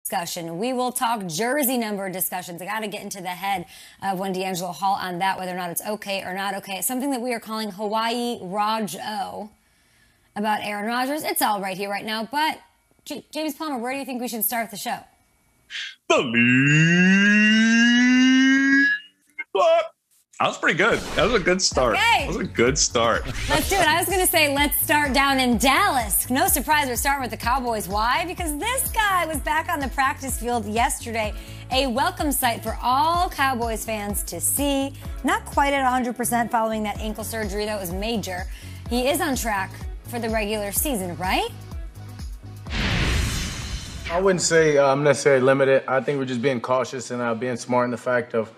discussion. We will talk jersey number discussions. I got to get into the head of one D'Angelo Hall on that, whether or not it's okay or not okay. It's something that we are calling Hawaii Raj-O about Aaron Rodgers. It's all right here right now, but James Palmer, where do you think we should start the show? The lead. That was pretty good. That was a good start. Okay. That was a good start. Let's do it. I was going to say, let's start down in Dallas. No surprise, we're starting with the Cowboys. Why? Because this guy was back on the practice field yesterday. A welcome sight for all Cowboys fans to see. Not quite at 100% following that ankle surgery. That was major. He is on track for the regular season, right? I wouldn't say necessarily limited. I think we're just being cautious and being smart in the fact of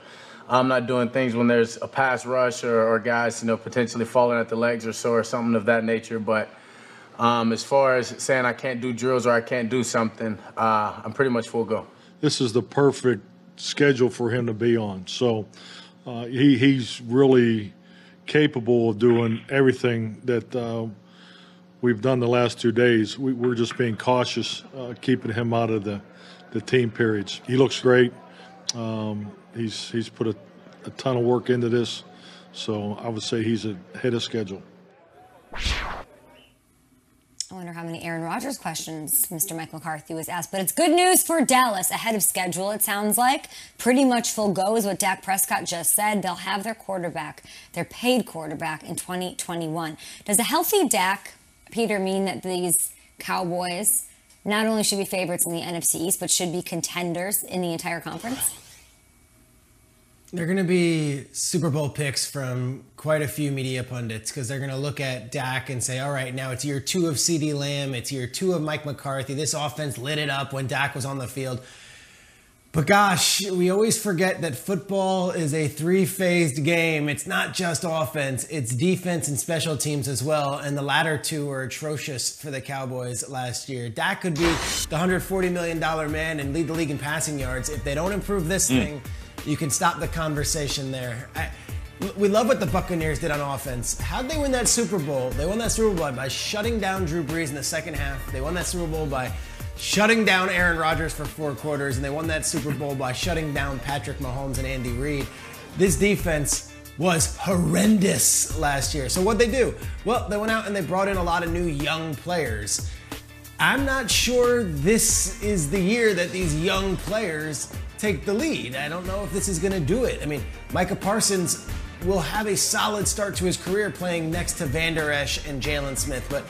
not doing things when there's a pass rush or guys, potentially falling at the legs or so or something of that nature. But as far as saying I can't do drills or I can't do something, I'm pretty much full go. This is the perfect schedule for him to be on. So he's really capable of doing everything that we've done the last 2 days. We're just being cautious, keeping him out of the team periods. He looks great. He's put a ton of work into this, so I would say he's ahead of schedule. I wonder how many Aaron Rodgers questions Mr. Mike McCarthy was asked, but it's good news for Dallas. Ahead of schedule, it sounds like. Pretty much full go is what Dak Prescott just said. They'll have their quarterback, their paid quarterback, in 2021. Does a healthy Dak, Peter, mean that these Cowboys not only should be favorites in the NFC East, but should be contenders in the entire conference? They're going to be Super Bowl picks from quite a few media pundits because they're going to look at Dak and say, all right, now it's year 2 of CeeDee Lamb. It's year 2 of Mike McCarthy. This offense lit it up when Dak was on the field. But gosh, we always forget that football is a 3-phased game. It's not just offense. It's defense and special teams as well. And the latter two were atrocious for the Cowboys last year. Dak could be the $140 million man and lead the league in passing yards. If they don't improve this thing, you can stop the conversation there. We love what the Buccaneers did on offense. How'd they win that Super Bowl? They won that Super Bowl by shutting down Drew Brees in the second half. They won that Super Bowl by shutting down Aaron Rodgers for 4 quarters, and they won that Super Bowl by shutting down Patrick Mahomes and Andy Reid. This defense was horrendous last year. So what'd they do? Well, they went out and they brought in a lot of new young players. I'm not sure this is the year that these young players take the lead. I don't know if this is going to do it. I mean, Micah Parsons will have a solid start to his career playing next to Van Der Esch and Jalen Smith, but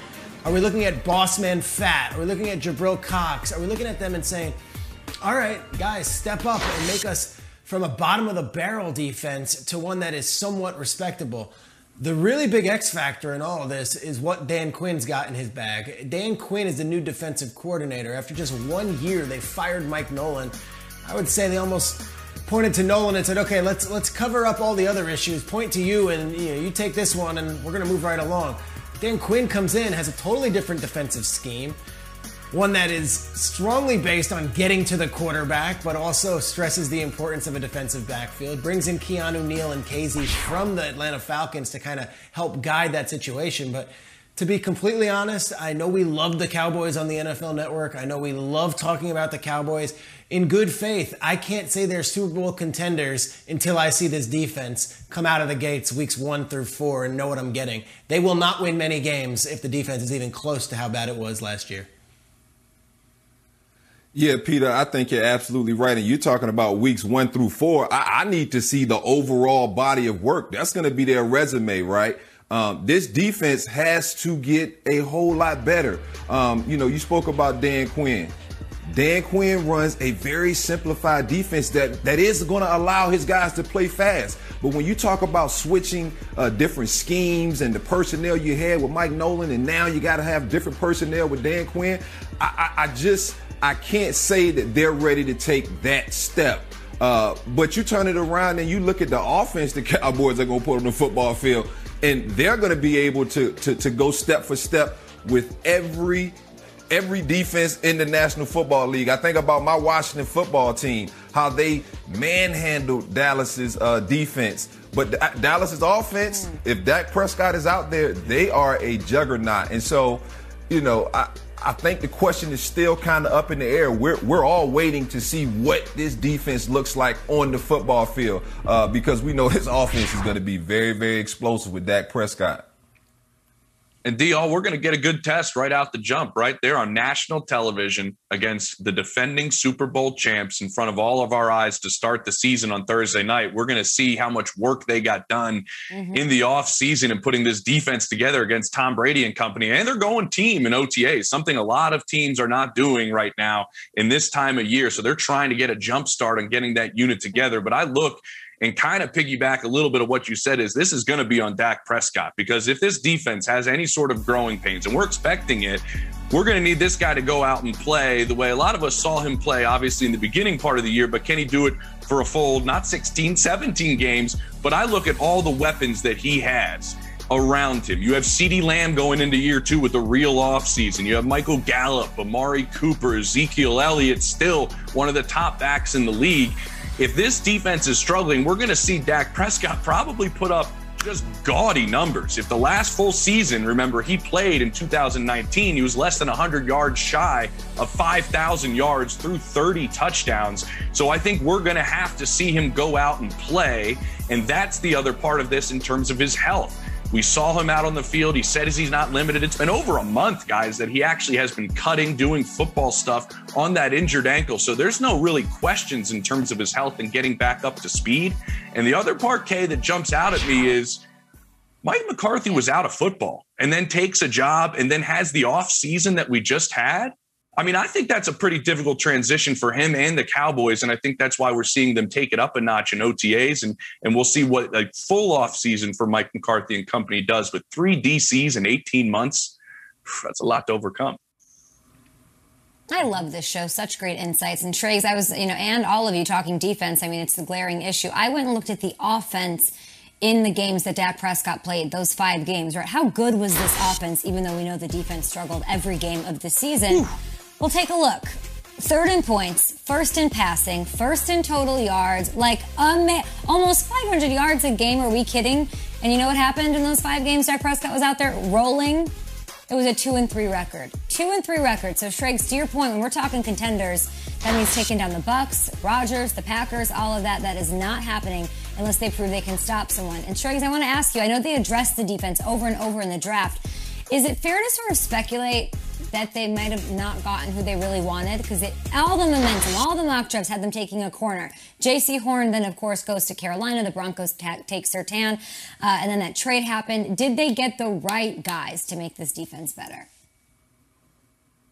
are we looking at Bossman Fat? Are we looking at Jabril Cox? Are we looking at them and saying, all right, guys, step up and make us from a bottom-of-the-barrel defense to one that is somewhat respectable? The really big X factor in all of this is what Dan Quinn's got in his bag. Dan Quinn is the new defensive coordinator. After just 1 year, they fired Mike Nolan. I would say they almost pointed to Nolan and said, okay, let's cover up all the other issues, point to you, and you take this one, and we're going to move right along. Dan Quinn comes in, has a totally different defensive scheme, one that is strongly based on getting to the quarterback, but also stresses the importance of a defensive backfield, brings in Keanu Neal and KZ from the Atlanta Falcons to kind of help guide that situation. But to be completely honest, I know we love the Cowboys on the NFL Network. I know we love talking about the Cowboys. In good faith, I can't say they're Super Bowl contenders until I see this defense come out of the gates weeks 1 through 4 and know what I'm getting. They will not win many games if the defense is even close to how bad it was last year. Yeah, Peter, I think you're absolutely right. And you're talking about weeks 1 through 4. I need to see the overall body of work. That's going to be their resume, right? This defense has to get a whole lot better. You spoke about Dan Quinn. Dan Quinn runs a very simplified defense that is going to allow his guys to play fast. But when you talk about switching different schemes and the personnel you had with Mike Nolan, and now you got to have different personnel with Dan Quinn, I can't say that they're ready to take that step. But you turn it around and you look at the offense the Cowboys are going to put on the football field, and they're going to be able to go step for step with every defense in the National Football League. I think about my Washington football team, how they manhandled Dallas's defense. But Dallas's offense, if Dak Prescott is out there, they are a juggernaut. And so, I think the question is still kind of up in the air. We're all waiting to see what this defense looks like on the football field because we know his offense is going to be very, very explosive with Dak Prescott. And D-All, we're going to get a good test right out the jump, right there on national television against the defending Super Bowl champs in front of all of our eyes to start the season on Thursday night. We're going to see how much work they got done in the offseason and putting this defense together against Tom Brady and company. And they're going team in OTAs, something a lot of teams are not doing right now in this time of year. So they're trying to get a jump start on getting that unit together. But I look and kind of piggyback a little bit of what you said is this is going to be on Dak Prescott, because if this defense has any sort of growing pains, and we're expecting it, we're going to need this guy to go out and play the way a lot of us saw him play, obviously, in the beginning part of the year. But can he do it for a full, not 16, 17 games? But I look at all the weapons that he has around him. You have CeeDee Lamb going into year 2 with a real offseason. You have Michael Gallup, Amari Cooper, Ezekiel Elliott, still one of the top backs in the league. If this defense is struggling, we're going to see Dak Prescott probably put up just gaudy numbers. If the last full season, remember, he played in 2019, he was less than 100 yards shy of 5,000 yards through 30 touchdowns. So I think we're going to have to see him go out and play. And that's the other part of this in terms of his health. We saw him out on the field. He said he's not limited. It's been over a month, guys, that he actually has been cutting, doing football stuff on that injured ankle. So there's no really questions in terms of his health and getting back up to speed. And the other part, Kay, that jumps out at me is Mike McCarthy was out of football and then takes a job and then has the off season that we just had. I mean, I think that's a pretty difficult transition for him and the Cowboys, and I think that's why we're seeing them take it up a notch in OTAs, and we'll see what a full off season for Mike McCarthy and company does with 3 DCs in 18 months. That's a lot to overcome. I love this show. Such great insights. And Triggs, I was, and all of you talking defense. I mean, it's the glaring issue. I went and looked at the offense in the games that Dak Prescott played, those 5 games, right? How good was this offense, even though we know the defense struggled every game of the season? Well, take a look. 3rd in points, 1st in passing, 1st in total yards, like almost 500 yards a game. Are we kidding? And you know what happened in those 5 games Dak Prescott was out there rolling? It was a 2-3 record. 2-3 record. So, Schrager, to your point, when we're talking contenders, that means taking down the Bucks, Rodgers, the Packers, all of that. That is not happening unless they prove they can stop someone. And, Schrager, I want to ask you, I know they addressed the defense over and over in the draft. Is it fair to sort of speculate that they might have not gotten who they really wanted? Because all the momentum, all the mock drafts had them taking a corner. J.C. Horn then, of course, goes to Carolina. The Broncos take Surtain. And then that trade happened. Did they get the right guys to make this defense better?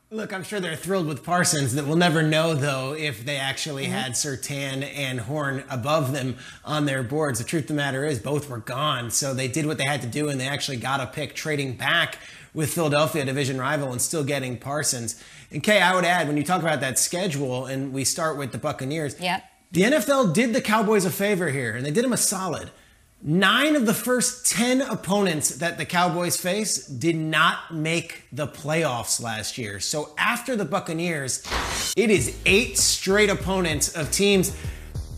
Look, I'm sure they're thrilled with Parsons. That we'll never know, though, if they actually had Surtain and Horn above them on their boards. The truth of the matter is both were gone. So they did what they had to do, and they actually got a pick trading back with Philadelphia, division rival, and still getting Parsons. And Kay, I would add, when you talk about that schedule, and we start with the Buccaneers, the NFL did the Cowboys a favor here, and they did them a solid. 9 of the first 10 opponents that the Cowboys face did not make the playoffs last year. So after the Buccaneers, it is 8 straight opponents of teams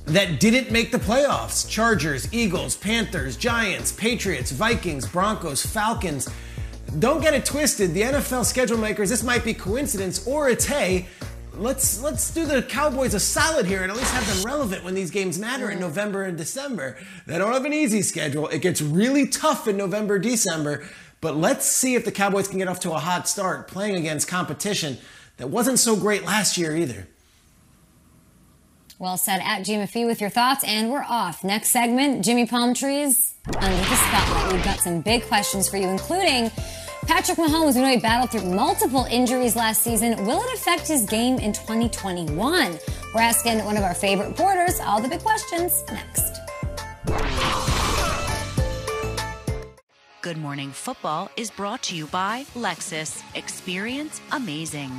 that didn't make the playoffs. Chargers, Eagles, Panthers, Giants, Patriots, Vikings, Broncos, Falcons. Don't get it twisted. The NFL schedule makers, this might be coincidence, or it's, hey, let's do the Cowboys a solid here and at least have them relevant when these games matter in November and December. They don't have an easy schedule. It gets really tough in November, December, but let's see if the Cowboys can get off to a hot start playing against competition that wasn't so great last year either. Well said. At GMFB with your thoughts, and we're off. Next segment, Jimmy Palmtree's Under the Spotlight. We've got some big questions for you, including Patrick Mahomes. We know he battled through multiple injuries last season. Will it affect his game in 2021? We're asking one of our favorite reporters all the big questions next. Good Morning Football is brought to you by Lexus. Experience amazing.